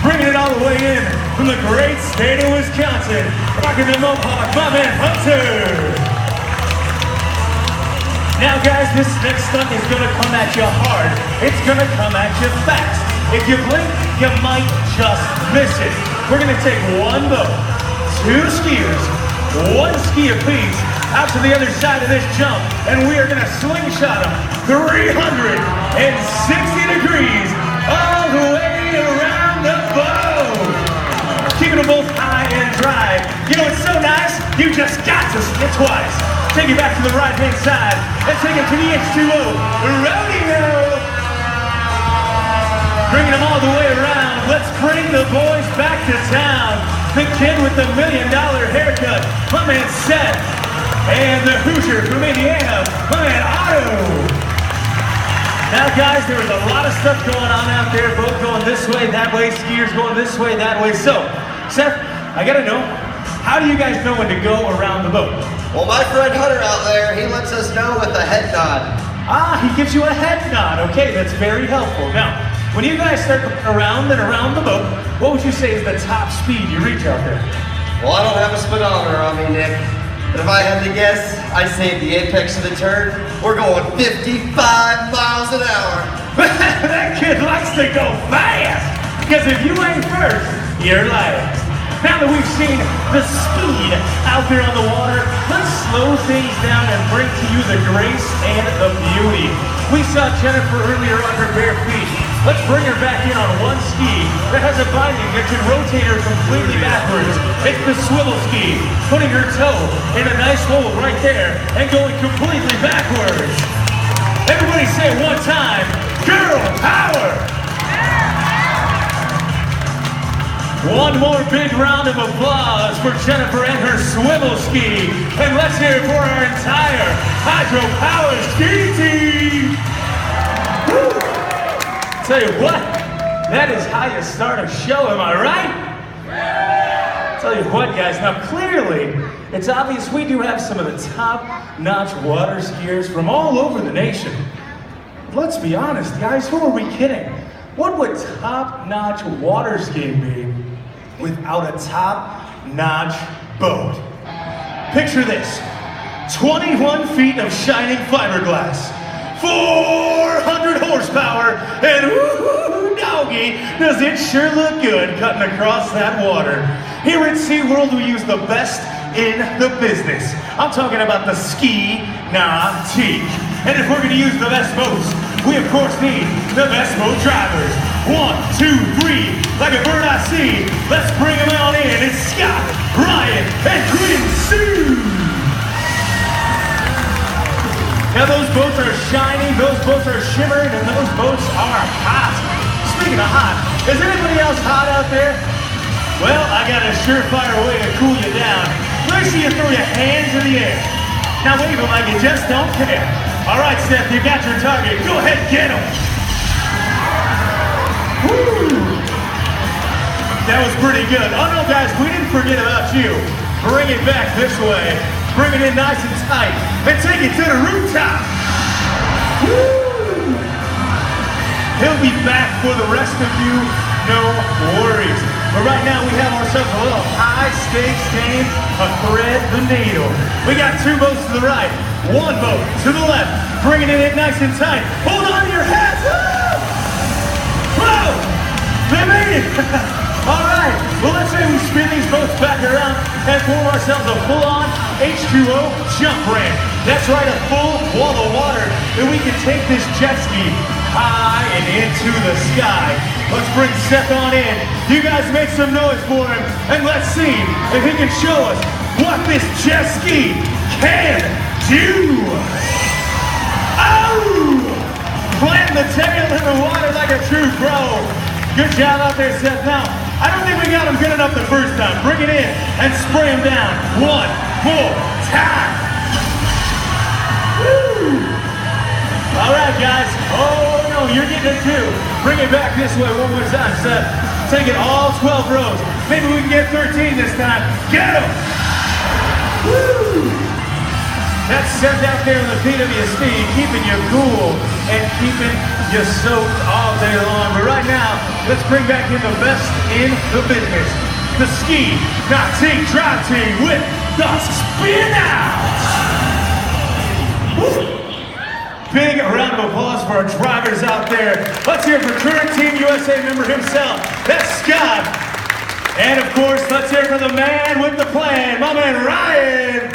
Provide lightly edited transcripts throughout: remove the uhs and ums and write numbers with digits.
bringing it all the way in from the great state of Wisconsin, rocking the Mohawk, my man Hunter. Now guys, this next stunt is gonna come at you hard. It's gonna come at you fast. If you blink, you might just miss it. We're gonna take one boat, two skiers, one ski apiece, out to the other side of this jump, and we are gonna slingshot them 360 degrees all the way around the boat. Keeping them both high and dry. You know, it's so nice, you just got to split twice. Take it back to the right-hand side and take it to the H2O rodeo. Bringing them all the way around. Let's bring the boys back to town. The kid with the $1 million haircut, my man Seth. And the Hoosier from Indiana, my man Otto. Now guys, there was a lot of stuff going on out there, boat going this way, that way, skiers going this way, that way. So, Seth, I gotta know, how do you guys know when to go around the boat? Well, my friend Hunter out there, he lets us know with a head nod. Ah, he gives you a head nod. Okay, that's very helpful. Now, when you guys start around and around the boat, what would you say is the top speed you reach out there? Well, I don't have a speedometer on me, Nick. But if I had to guess, I'd say at the apex of the turn, we're going 55 miles an hour. That kid likes to go fast, because if you ain't first, you're last. Now that we've seen the speed out there on the water, let's slow things down and bring to you the grace and the beauty. We saw Jennifer earlier on her bare feet. Let's bring her back in on one ski that has a binding that can rotate her completely backwards. It's the swivel ski, putting her toe in a nice hole right there and going completely backwards. Everybody say it one time, girl power! One more big round of applause for Jennifer and her swivel ski. And let's hear it for our entire Hydro Power ski team. Woo. Tell you what, that is how you start a show, am I right? Tell you what, guys, now clearly, it's obvious we do have some of the top-notch water skiers from all over the nation. But let's be honest, guys, who are we kidding? What would top-notch water skiing be without a top-notch boat? Picture this, 21 feet of shining fiberglass, 400 horsepower, and woo doggy, does it sure look good cutting across that water. Here at SeaWorld, we use the best in the business. I'm talking about the Ski-Nautique. And if we're gonna use the best boats, we of course need the best boat drivers. 1, 2, 3, like a bird I see. Let's bring them on in. It's Scott, Ryan, and Quincy. Now those boats are shiny, those boats are shimmering, and those boats are hot. Speaking of hot, is anybody else hot out there? Well, I got a surefire way to cool you down. Make sure you throw your hands in the air. Now wave them like you just don't care. All right, Steph, you got your target. Go ahead, get him. Woo! That was pretty good. Oh no, guys, we didn't forget about you. Bring it back this way. Bring it in nice and tight. And take it to the rooftop. Woo! He'll be back for the rest of you, no worries. But right now we have ourselves a little high-stakes game of thread the needle. We got two boats to the right, one boat to the left. Bringing it in nice and tight. Hold on to your hats. Whoa! They made it! All right, well let's say we spin these boats back around and form ourselves a full-on H2O jump ramp. That's right, a full wall of water that we can take this jet ski high and into the sky. Let's bring Seth on in. You guys make some noise for him, and let's see if he can show us what this jet ski can do. Oh! Plant the tail in the water like a true pro. Good job out there, Seth. Now, I don't think we got him good enough the first time. Bring it in and spray him down. One more time. Woo! All right, guys. Oh, no, you're getting it too. Bring it back this way one more time, Seth. Take it all 12 rows. Maybe we can get 13 this time. Get him! Woo! That's Seth out there in the PWSD, keeping you cool and keeping you soaked all day long. But right now, let's bring back in the best in the business. The Ski Nautique Drive Team with the Spinouts. Big round of applause for our drivers out there. Let's hear it for current Team USA member himself. That's Scott. And of course, let's hear it for the man with the plan, my man Ryan.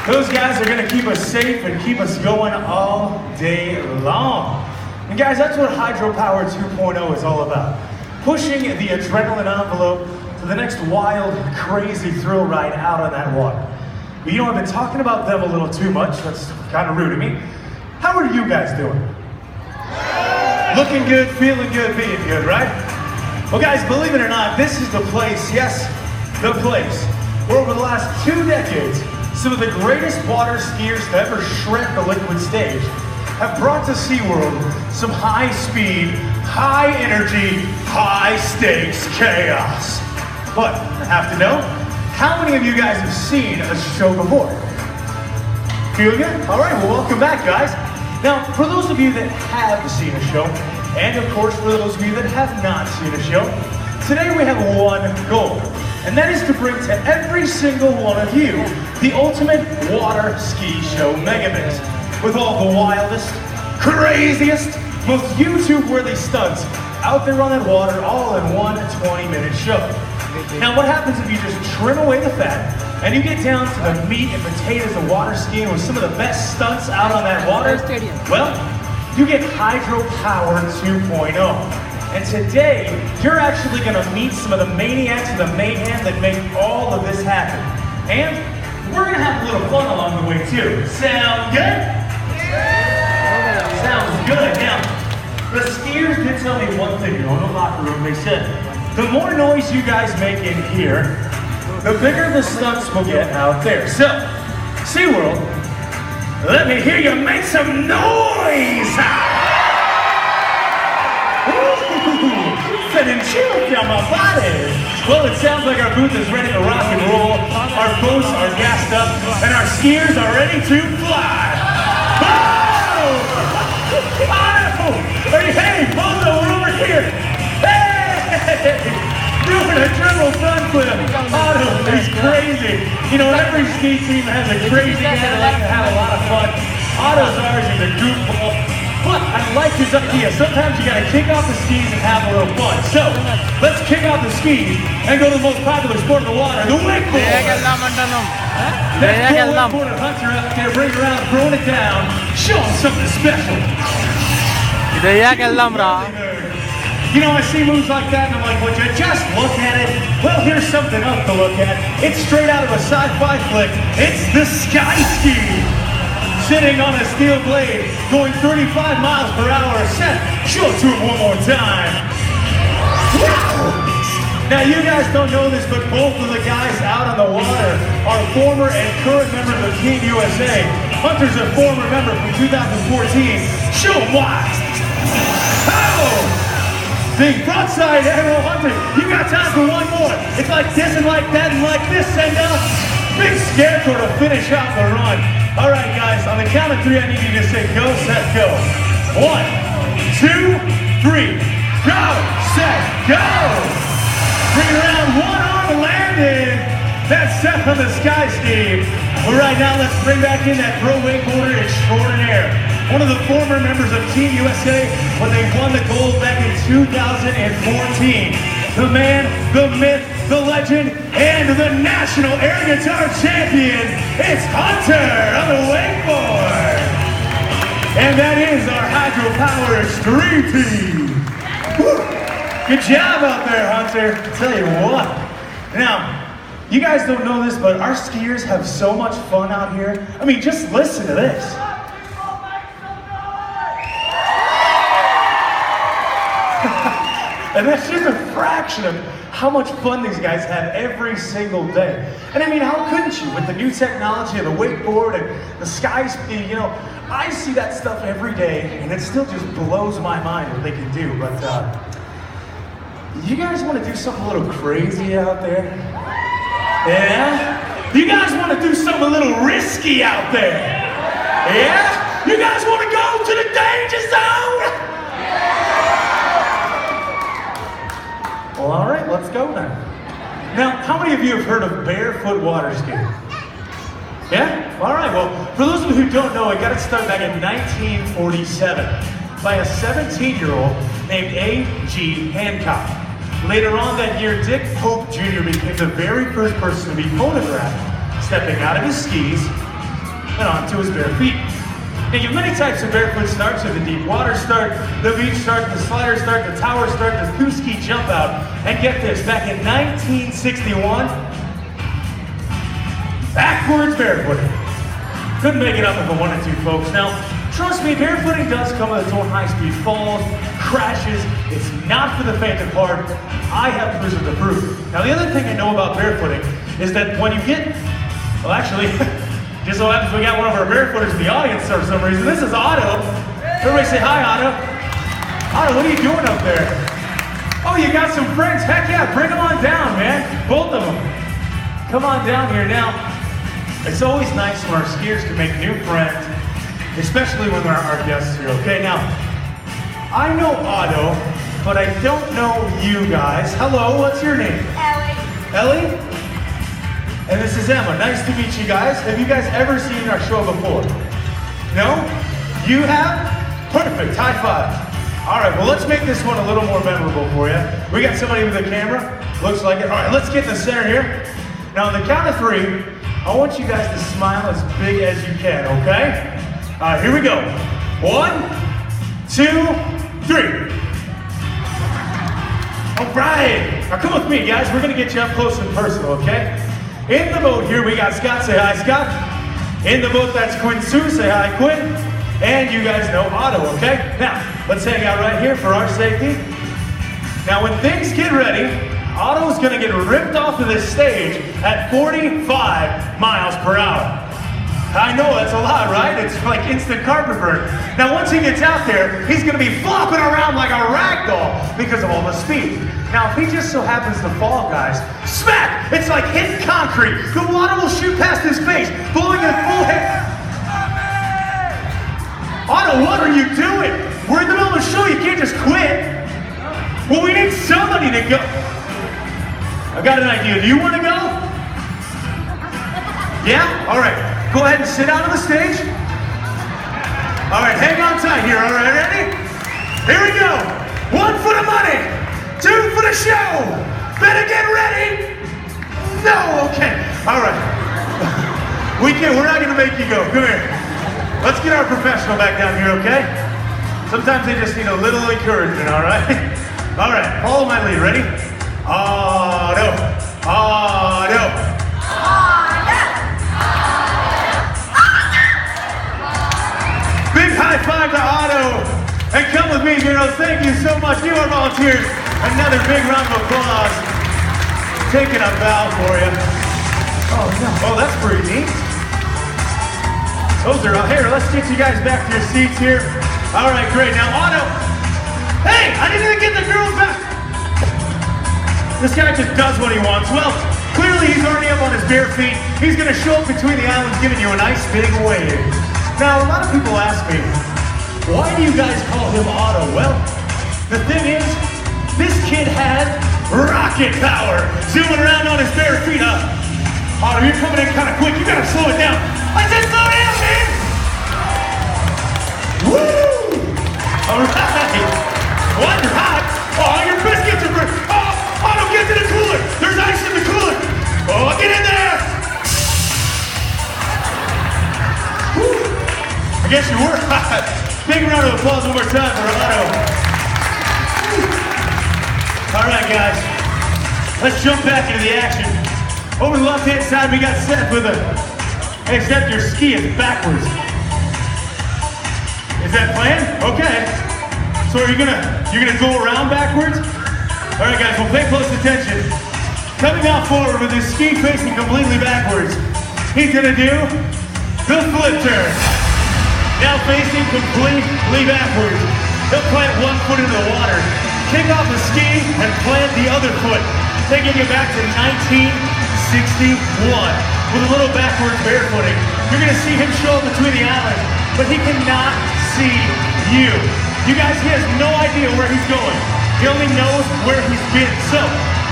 Those guys are gonna keep us safe and keep us going all day long. And guys, that's what Hydropower 2.0 is all about. Pushing the adrenaline envelope to the next wild, crazy thrill ride out on that water. But you know, I've been talking about them a little too much. That's kind of rude of me. How are you guys doing? Looking good, feeling good, being good, right? Well guys, believe it or not, this is the place, yes, the place, where over the last 2 decades, some of the greatest water skiers to ever shred the liquid stage have brought to SeaWorld some high-speed, high-energy, high-stakes chaos. But I have to know, how many of you guys have seen a show before? Feel good? All right, well, welcome back, guys. Now, for those of you that have seen a show, and of course for those of you that have not seen a show, today we have one goal. And that is to bring to every single one of you the ultimate water ski show megamix with all the wildest, craziest, most YouTube-worthy stunts out there on that water, all in one 20-minute show. Now, what happens if you just trim away the fat and you get down to the meat and potatoes of water skiing with some of the best stunts out on that water? Well, you get Hydropower 2.0. And today, you're actually gonna meet some of the maniacs and the mayhem that make all of this happen. And we're gonna have a little fun along the way too. Sound good? Yeah. Sounds good. Now, the skiers did tell me one thing, in the locker room. They said, the more noise you guys make in here, the bigger the stunts will get out there. So, SeaWorld, let me hear you make some noise! And chills down my body. Well, it sounds like our booth is ready to rock and roll. Our boats are gassed up, and our skiers are ready to fly. Oh! Hey, Bozo, we're over here. Hey! Doing a triple front flip. Otto, he's crazy. You know, every ski team has a crazy guy that likes to have a lot of fun. Otto's ours is a goofball. But I like his idea. Sometimes you gotta kick off the skis and have a little fun. So, let's kick off the skis and go to the most popular sport in the water, the wakeboard. That's cool wakeboarder Hunter out there, bring around, throwing it down, showing something special. You know, I see moves like that and I'm like, would you just look at it? Well, here's something else to look at. It's straight out of a sci-fi flick. It's the Sky Ski. Sitting on a steel blade, going 35 miles per hour. Seth, show it to him one more time. Wow. Now, you guys don't know this, but both of the guys out on the water are former and current members of Team USA. Hunter's a former member from 2014. Show him why. Oh! The frontside arrow, Hunter. You got time for one more. It's like this and like that and like this. Send out. Big scarecrow to finish off the run. All right, guys, on the count of 3, I need you to say go, set, go. 1, 2, 3. Go, set, go. Bring it around, one arm landing. That's Seth on the Sky Ski. Well, right now, let's bring back in that pro wakeboarder extraordinaire. One of the former members of Team USA when they won the gold back in 2014. The man, the myth, the legend, and the national air guitar champion, it's Hunter on the wakeboard. And that is our Hydropower Extreme Team. Woo. Good job out there, Hunter. I'll tell you what. Now, you guys don't know this, but our skiers have so much fun out here. I mean, just listen to this. And that's just a fraction of how much fun these guys have every single day. And I mean, how couldn't you with the new technology of the wakeboard and the Sky Ski? You know, I see that stuff every day and it still just blows my mind what they can do. But you guys want to do something a little crazy out there? Yeah? You guys want to do something a little risky out there? Yeah? You guys want to go to the danger zone? Well, all right, let's go then. Now, how many of you have heard of barefoot water skiing? Yeah? All right, well, for those of you who don't know, it got its start back in 1947 by a 17-year-old named A.G. Hancock. Later on that year, Dick Pope Jr. became the very first person to be photographed stepping out of his skis and onto his bare feet. Now, you have many types of barefoot starts. You have the deep water start, the beach start, the slider start, the tower start, the two-ski jump out. And get this, back in 1961, backwards barefooting. Couldn't make it up if I wanted to, folks. Now, trust me, barefooting does come with its own high-speed falls, crashes. It's not for the faint of heart. I have proof of the proof. Now, the other thing I know about barefooting is that when you get, well, actually, just so happens we got one of our barefooters in the audience for some reason. This is Otto. Everybody say hi, Otto. Otto, what are you doing up there? Oh, you got some friends? Heck yeah, bring them on down, man. Both of them. Come on down here. Now, it's always nice when our skiers can make new friends, especially when they're our guests here, okay? Now, I know Otto, but I don't know you guys. Hello, what's your name? Ellie. Ellie? And this is Emma. Nice to meet you guys. Have you guys ever seen our show before? No? You have? Perfect. High five. All right, well, let's make this one a little more memorable for you. We got somebody with a camera. Looks like it. All right, let's get in the center here. Now, on the count of 3, I want you guys to smile as big as you can, okay? All right, here we go. 1, 2, 3. All right. Now, come with me, guys. We're going to get you up close and personal, okay? In the boat here, we got Scott. Say hi, Scott. In the boat, that's Quinn Sue. Say hi, Quinn. And you guys know Otto, okay? Now, let's hang out right here for our safety. Now, when things get ready, Otto's gonna get ripped off of this stage at 45 miles per hour. I know, that's a lot, right? It's like instant carpet burn. Now, once he gets out there, he's gonna be flopping around like a rag doll because of all the speed. Now, if he just so happens to fall, guys, smack! It's like hitting concrete. The water will shoot past his face, blowing in full head. Otto, what are you doing? We're in the middle of the show, you can't just quit. Well, we need somebody to go. I got an idea. Do you want to go? Yeah? All right. Go ahead and sit down on the stage. All right, hang on tight here. All right, ready? Here we go. 1 for the money. 2 for the show. Better get ready. No, okay. All right. We're not going to make you go. Come here. Let's get our professional back down here, okay? Sometimes they just need a little encouragement, all right? All right, follow my lead. Ready? Otto. Otto. Big high five to Otto. And come with me, heroes. Thank you so much. You are volunteers. Another big round of applause. Taking a bow for you. Oh, no. Oh, that's pretty neat. Those are out here. Let's get you guys back to your seats here. All right, great. Now, Otto. Hey, I didn't even get the girls back. This guy just does what he wants. Well, clearly he's already up on his bare feet. He's going to show up between the islands giving you a nice big wave. Now, a lot of people ask me, why do you guys call him Otto? Well, the thing is, this kid has rocket power. Zooming around on his bare feet. Otto, you're coming in kind of quick. You got to slow it down. I said slow down, man! Woo! All right. What? You're hot. Oh, your biscuits are burnt. Oh, Otto, get to the cooler. There's ice in the cooler. Oh, get in there. Woo. I guess you were hot. Big round of applause one more time for Otto. All right, guys. Let's jump back into the action. Over the left-hand side, we got Seth with a... Except your ski is backwards. Is that planned? Okay. So are you gonna go around backwards? All right, guys. Well, pay close attention. Coming out forward with his ski facing completely backwards. He's gonna do the flip turn. Now facing completely backwards. He'll plant 1 foot into the water, kick off the ski, and plant the other foot, taking you back to 19 with a little backwards barefooting. You're gonna see him show up between the islands, but he cannot see you. You guys, he has no idea where he's going. He only knows where he's been. So,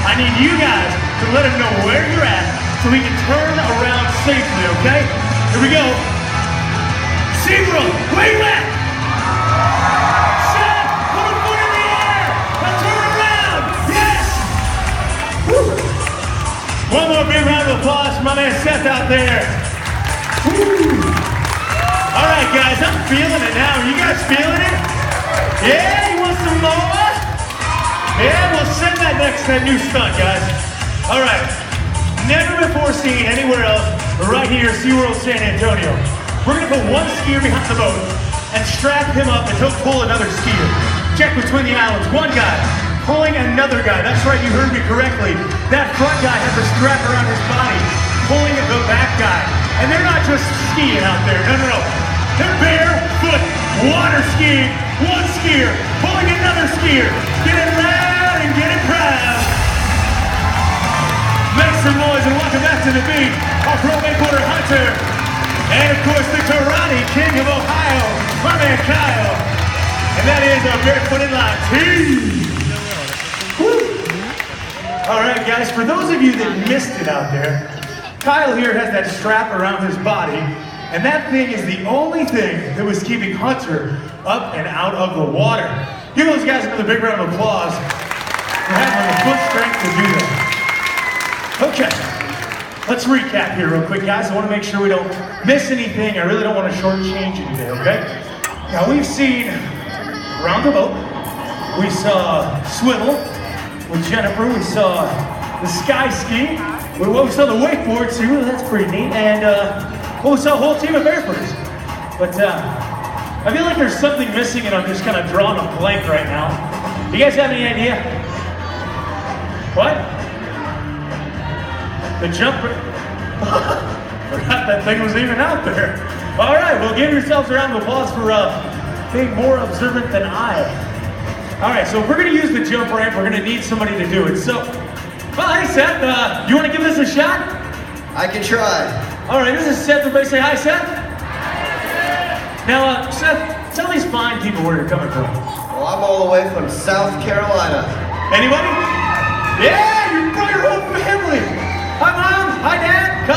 I need you guys to let him know where you're at so he can turn around safely, okay? Here we go. SeaWorld, where you at? Seth, put a foot in the air. Now turn around. Yes. Woo. One more big round of applause for my man Seth out there. Woo. All right, guys, I'm feeling it now. Are you guys feeling it? Yeah, you want some more? Yeah, we'll send that next to that new stunt, guys. All right, never before seen anywhere else, right here, SeaWorld San Antonio. We're gonna put one skier behind the boat and strap him up and he'll pull another skier. Check between the islands, one guy pulling another guy. That's right, you heard me correctly. That front guy has a strap around his body, pulling the back guy. And they're not just skiing out there, no. They're barefoot, water skiing, one skier pulling another skier. Get it loud and get it proud. Make some noise and welcome back to the beat, our pro wakeboarder Hunter. And of course the Karate King of Ohio, my man Kyle. And that is our barefooted line team. All right, guys, for those of you that missed it out there, Kyle here has that strap around his body, and that thing is the only thing that was keeping Hunter up and out of the water. Give those guys another big round of applause for having the foot strength to do that. Okay, let's recap here real quick, guys. I want to make sure we don't miss anything. I really don't want to shortchange anything, okay? Now, we've seen around the boat, we saw swivel with Jennifer, we saw the sky ski, we saw the wakeboard too, that's pretty neat, and we saw a whole team of barefooters. But I feel like there's something missing and I'm just kind of drawing a blank right now. You guys have any idea? What? The jumper? Forgot that thing was even out there. All right, well, give yourselves a round of applause for being more observant than I am. All right, so if we're gonna use the jump ramp, we're gonna need somebody to do it. So, well, hey Seth, you wanna give this a shot? I can try. All right, this is Seth. Everybody say hi, Seth. Now, Seth, tell these fine people where you're coming from. Well, I'm all the way from South Carolina. Anybody? Yeah, you brought your whole family. Hi, Mom. Hi, Dad.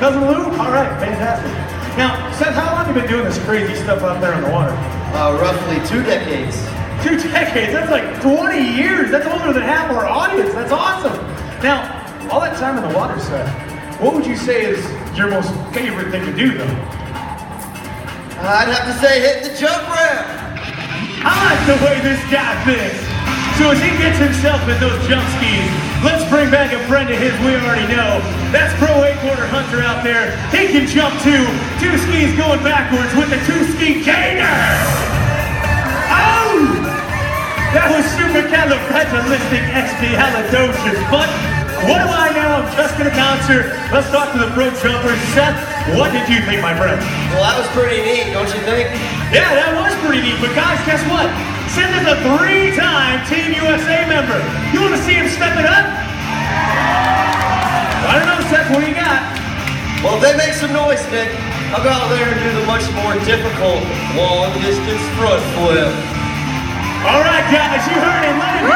Cousin Lou. All right, fantastic. Now, Seth, how long have you been doing this crazy stuff out there in the water? Roughly 2 decades. 2 decades? That's like 20 years. That's older than half our audience. That's awesome. Now, all that time in the water, Seth, what would you say is your most favorite thing to do, though? I'd have to say hit the jump ramp. I like the way this guy thinks. So as he gets himself in those jump skis, let's bring back a friend of his we already know. That's pro wakeboarder Hunter out there. He can jump too. 2 skis going backwards with the 2-ski gainer. Oh! That was supercalifragilisticexpialidocious, but what do I know? I'm just an announcer. Let's talk to the pro jumpers. Seth, what did you think, my friend? Well, that was pretty neat, don't you think? Yeah, that was pretty neat, but guys, guess what? Seth is a 3-time Team USA member. You want to see him step it up? I don't know, Seth, what do you got? Well, if they make some noise, Nick, I'll go out there and do the much more difficult long-distance front flip. All right, guys, you heard him. Let him hear.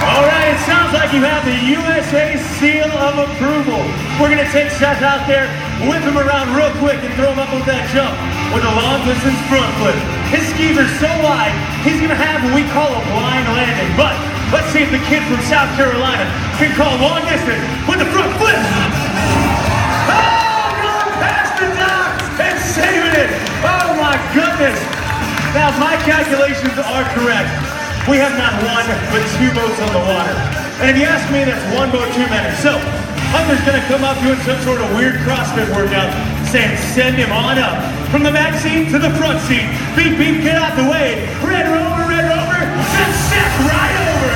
All right, it sounds like you have the USA seal of approval. We're going to take Seth out there, whip him around real quick, and throw him up with that jump with a long-distance front flip. His skis are so wide, he's going to have what we call a blind landing. But let's see if the kid from South Carolina can call long distance with the front flip. Oh, going past the dock and saving it. Oh, my goodness. Now, if my calculations are correct, we have not 1, but 2 boats on the water. And if you ask me, that's 1 boat too many. So, Hunter's gonna come up doing some sort of weird CrossFit workout, saying send him on up. From the back seat to the front seat. Beep, beep, get out the way. Red Rover, send Seth right over.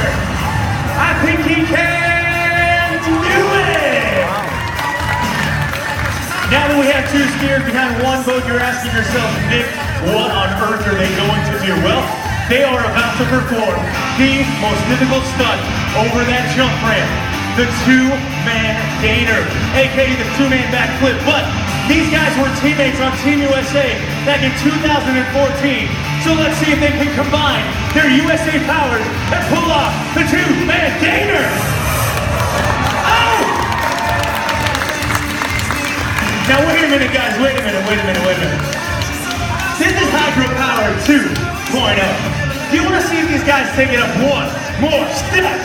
I think he can do it. Now that we have 2 skiers behind 1 boat, you're asking yourself, Nick, what on earth are they going to do? Well, They are about to perform the most difficult stunt over that jump ramp, the two-man gainer, aka the two-man backflip. But these guys were teammates on Team USA back in 2014. So let's see if they can combine their USA powers and pull off the two-man gainer. Oh! Now wait a minute, guys, wait a minute. This is Hydropower 2.0. Do you want to see if these guys take it up one more step?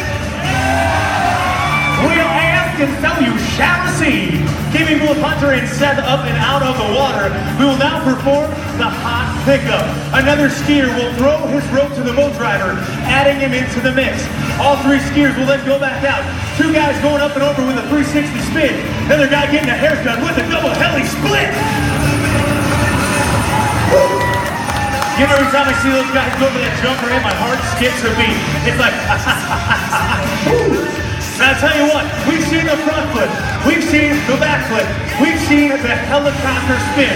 We'll ask and so you shall receive. Keeping both Hunter and Seth up and out of the water, we will now perform the hot pickup. Another skier will throw his rope to the boat driver, adding him into the mix. All three skiers will then go back out. Two guys going up and over with a 360 spin. Another guy getting a haircut with a double heli split. You know, every time I see those guys go over that jump ramp, my heart skips a beat. It's like, And I'll tell you what, we've seen the front flip, we've seen the back flip, we've seen the helicopter spin.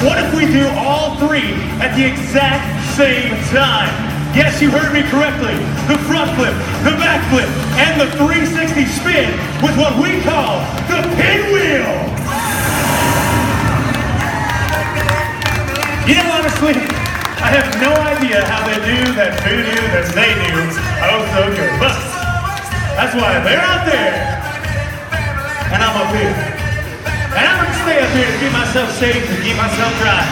What if we do all three at the exact same time? Yes, you heard me correctly. The front flip, the back flip, and the 360 spin with what we call the pinwheel. You know, honestly, I have no idea how they do that voodoo that they do oh so good. But that's why they're out there, and I'm up here. And I'm gonna stay up here to keep myself safe and keep myself dry.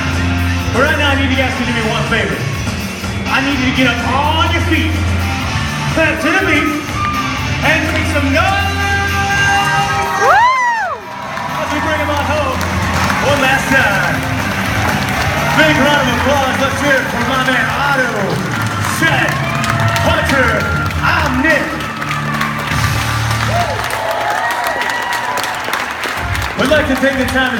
But right now, I need you guys to do me one favor. I need you to get up on your feet, clap to the beat, and make some noise! As we bring them on home one last time. Big round of applause. Let's hear it for my man Otto, Seth, Hunter. I'm Nick. We'd like to take the time to